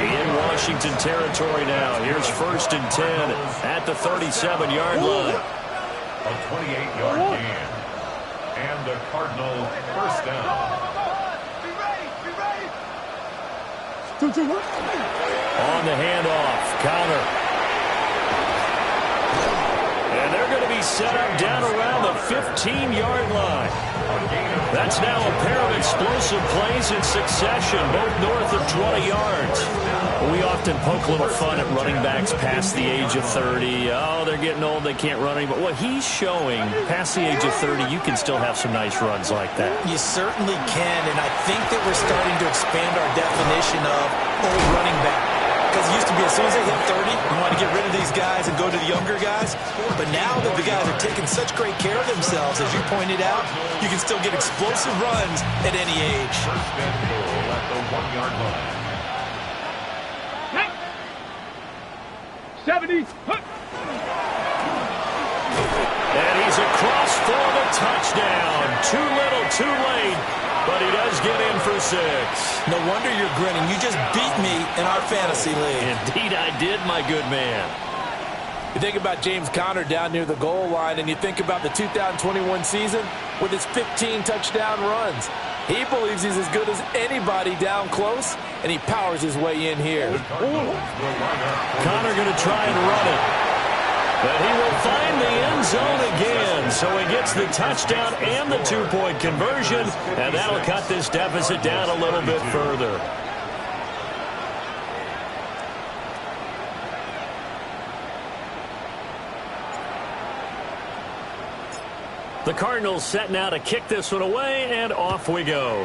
In Washington territory now. Here's 1st and 10 at the 37-yard line. A 28-yard gain. And the Cardinal 1st down. On the handoff, Connor. And they're going to be set up down around the 15-yard line. That's now a pair of explosive plays in succession, both north of 20 yards. We often poke a little fun at running backs past the age of 30. Oh, they're getting old, they can't run anymore. What he's showing, past the age of 30, you can still have some nice runs like that. You certainly can, and I think that we're starting to expand our definition of old running back. Because it used to be as soon as they hit 30, you want to get rid of these guys and go to the younger guys. But now that the guys are taking such great care of themselves, as you pointed out, you can still get explosive runs at any age. 1st and goal at the 1-yard line. 70. And he's across for the touchdown. Too little, too late. But he does get in for 6. No wonder you're grinning. You just beat me in our fantasy league. Indeed I did, my good man. You think about James Conner down near the goal line, and you think about the 2021 season with his 15 touchdown runs. He believes he's as good as anybody down close, and he powers his way in here. Conner going to try and run it. But he will find the end zone again. So he gets the touchdown and the 2-point conversion. And that'll cut this deficit down a little bit further. The Cardinals set now to kick this one away, and off we go.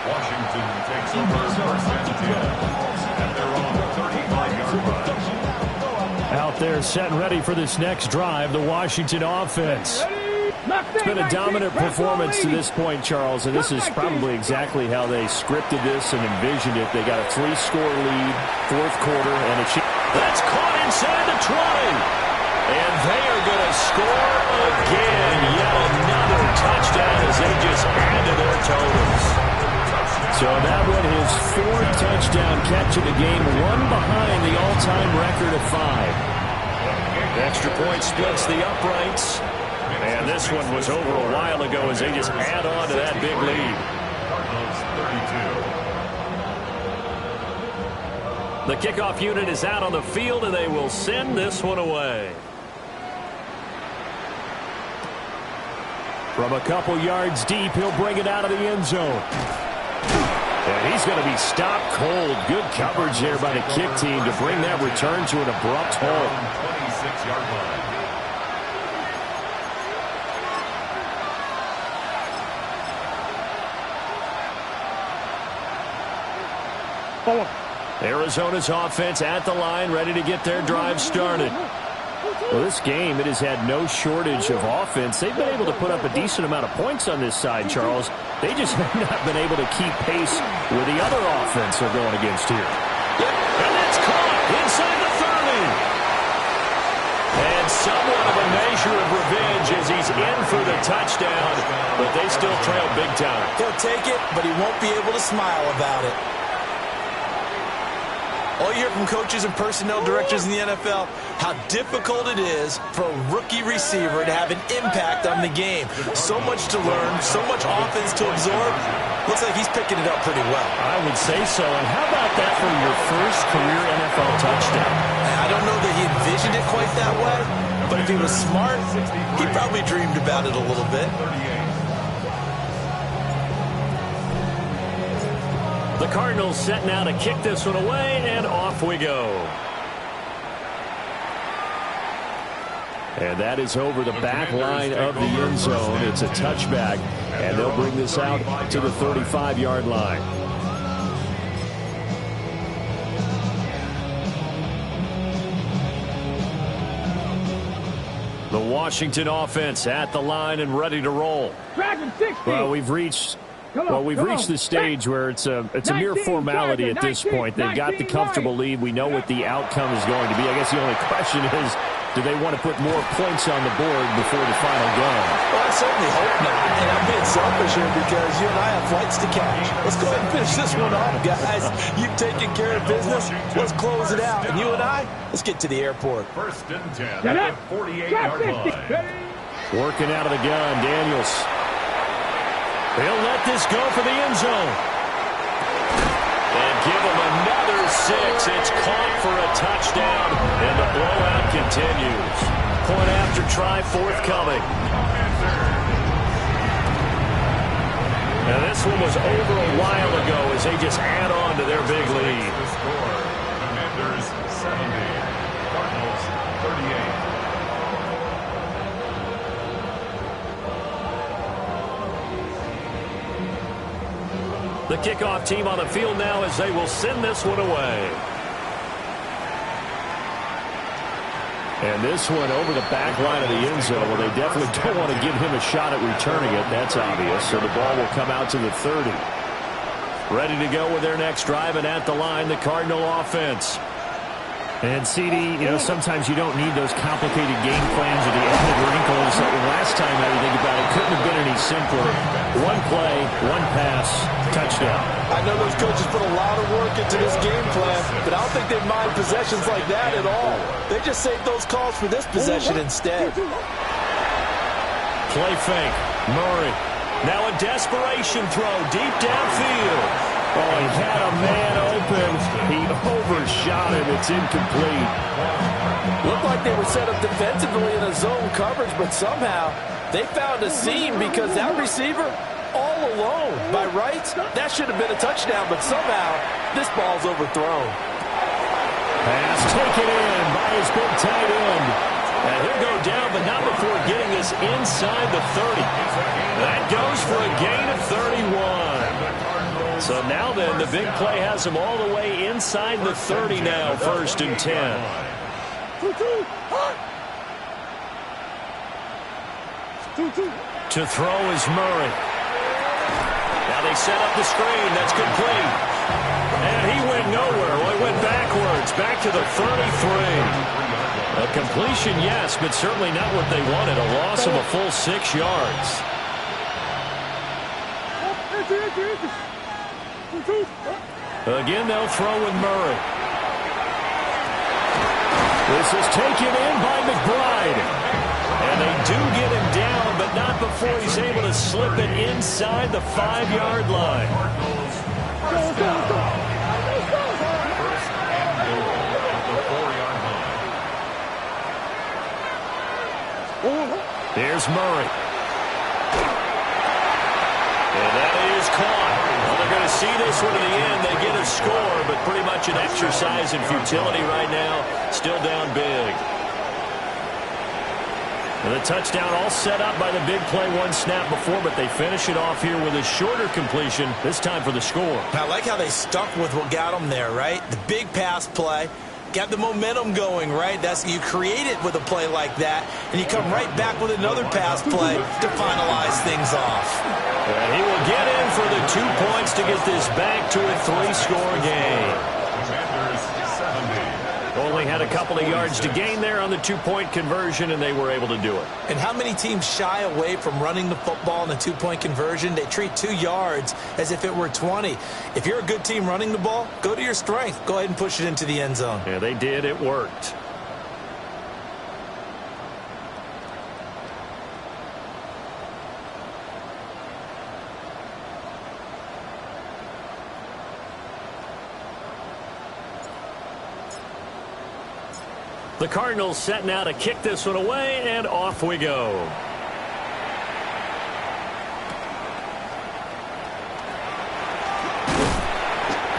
Washington takes over 1st and 10. And they're on the 35-yard line. Out there set and ready for this next drive, the Washington offense. It's been a dominant performance to this point, Charles, and this is probably exactly how they scripted this and envisioned it. They got a 3-score lead, 4th quarter, and a chance. That's caught inside the 20. And they are going to score again. Yet another touchdown as they just add to their totals. So that one, his fourth touchdown catch of the game, one behind the all-time record of 5. Extra point splits the uprights. And this one was over a while ago as they just add on to that big lead. The kickoff unit is out on the field, and they will send this one away. From a couple yards deep, he'll bring it out of the end zone. And he's going to be stopped cold. Good coverage there by the kick team to bring that return to an abrupt halt. 26-yard line. Arizona's offense at the line, ready to get their drive started. Well, this game, it has had no shortage of offense. They've been able to put up a decent amount of points on this side, Charles. They just have not been able to keep pace with the other offense they're going against here. And that's caught inside the 30. And somewhat of a measure of revenge as he's in for the touchdown, but they still trail big time. He'll take it, but he won't be able to smile about it. All you hear from coaches and personnel directors in the NFL, how difficult it is for a rookie receiver to have an impact on the game. So much to learn, so much offense to absorb. Looks like he's picking it up pretty well. I would say so. And how about that for your first career NFL touchdown? I don't know that he envisioned it quite that way, but if he was smart, he probably dreamed about it a little bit. The Cardinals set now to kick this one away, and off we go. And that is over the back line of the end zone. It's a touchback, and they'll bring this out to the 35-yard line. The Washington offense at the line and ready to roll. Well, we've reached the stage where it's a mere formality at this point. They've got the comfortable lead. We know what the outcome is going to be. I guess the only question is, do they want to put more points on the board before the final gun? Well, I certainly hope not. And I'm being selfish here because you and I have flights to catch. Let's go ahead and finish this one off, guys. You've taken care of business. Let's close it out. And you and I, let's get to the airport. First and 10 at the 48-yard line. Working out of the gun, Daniels. He'll let this go for the end zone. And give him another 6. It's caught for a touchdown, and the blowout continues. Point after try forthcoming. And this one was over a while ago as they just add on to their big lead. The score, Commanders 70, Cardinals 38. The kickoff team on the field now as they will send this one away. And this one over the back line of the end zone. Well, they definitely don't want to give him a shot at returning it. That's obvious. So the ball will come out to the 30. Ready to go with their next drive, and at the line, the Cardinal offense. And, CD, sometimes you don't need those complicated game plans or the added wrinkles. Last time I think about it, couldn't have been any simpler. One play, one pass, touchdown. I know those coaches put a lot of work into this game plan, but I don't think they mind possessions like that at all. They just save those calls for this possession instead. Play fake. Murray. Now a desperation throw deep downfield. Oh, he had a man open. He overshot him. It's incomplete. Looked like they were set up defensively in a zone coverage, but somehow they found a seam because that receiver all alone. By rights, that should have been a touchdown, but somehow this ball's overthrown. Pass taken in by his big tight end. And he'll go down, but not before getting this inside the 30. That goes for a gain of 31. So now then, the big play has him all the way inside the 30 now, 1st and 10. To throw is Murray. Now they set up the screen. That's complete. And he went nowhere. Well, he went backwards, back to the 33. A completion, yes, but certainly not what they wanted. A loss of a full 6 yards. Again, they'll throw with Murray. This is taken in by McBride. And they do get him down, but not before he's able to slip it inside the 5-yard line. First and goal at the 4-yard line. Here's Murray. And that is caught. Well, they're going to see this one to the end. They get a score, but pretty much an exercise in futility right now. Still down big. And the touchdown all set up by the big play one snap before, but they finish it off here with a shorter completion, this time for the score. I like how they stuck with what got them there, right? The big pass play. Got the momentum going, right? You create it with a play like that, and you come right back with another pass play to finalize things off. And he will get in for the 2 points to get this back to a 3-score game. Commanders 70. Only had a couple of yards to gain there on the 2-point conversion, and they were able to do it. And how many teams shy away from running the football in the 2-point conversion? They treat 2 yards as if it were 20. If you're a good team running the ball, go to your strength. Go ahead and push it into the end zone. Yeah, they did. It worked. The Cardinals set now to kick this one away, and off we go.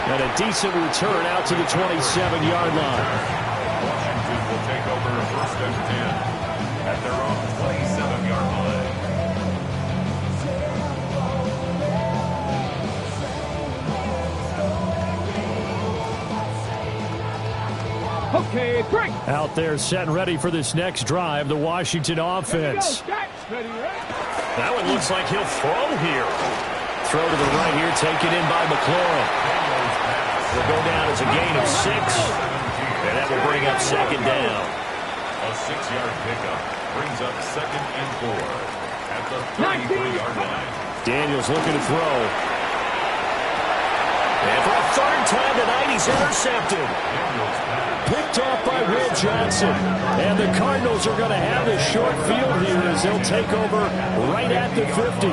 And a decent return out to the 27-yard line. Washington will take over first and 10 at their own 27-yard line. Okay, great. Out there set and ready for this next drive, the Washington offense. That one looks like he'll throw here. Throw to the right here, taken in by McLaurin. Will go down as a gain of 6. And that will bring up second down. A 6-yard pickup brings up second and 4 at the 33-yard line. Daniels looking to throw. And for a third time tonight, he's intercepted. Picked off by Will Johnson. And the Cardinals are going to have a short field here as they'll take over right at the 50.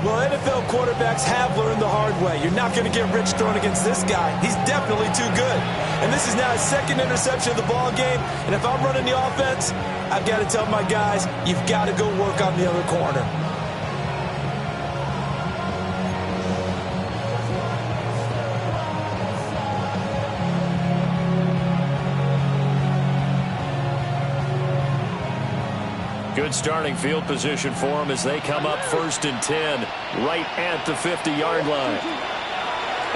Well, NFL quarterbacks have learned the hard way. You're not going to get rich throwing against this guy. He's definitely too good. And this is now his second interception of the ball game. And if I'm running the offense, I've got to tell my guys, you've got to go work on the other corner. Good starting field position for them as they come up first and 10 right at the 50-yard line.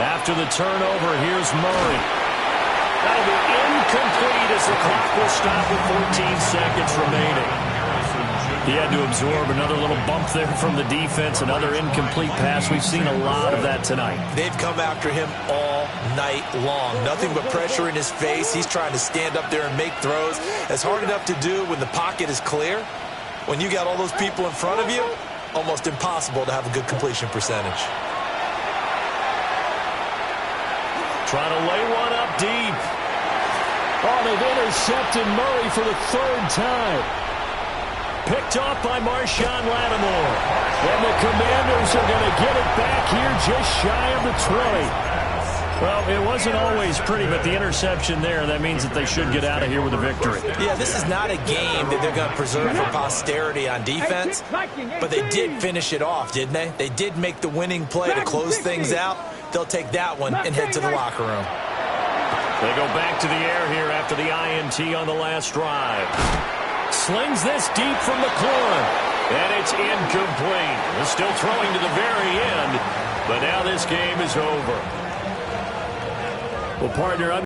After the turnover, here's Murray. That'll be incomplete as the clock will stop with 14 seconds remaining. He had to absorb another little bump there from the defense, another incomplete pass. We've seen a lot of that tonight. They've come after him all night long. Nothing but pressure in his face. He's trying to stand up there and make throws. It's hard enough to do when the pocket is clear. When you got all those people in front of you, almost impossible to have a good completion percentage. Trying to lay one up deep. Oh, they've intercepted Murray for the third time. Picked off by Marshawn Lattimore. And the Commanders are going to get it back here just shy of the 20. Well, it wasn't always pretty, but the interception there, that means that they should get out of here with a victory. Yeah, this is not a game that they're going to preserve for posterity on defense, but they did finish it off, didn't they? They did make the winning play to close things out. They'll take that one and head to the locker room. They go back to the air here after the INT on the last drive. Slings this deep from McLaurin, and it's incomplete. They're still throwing to the very end, but now this game is over. Well, partner,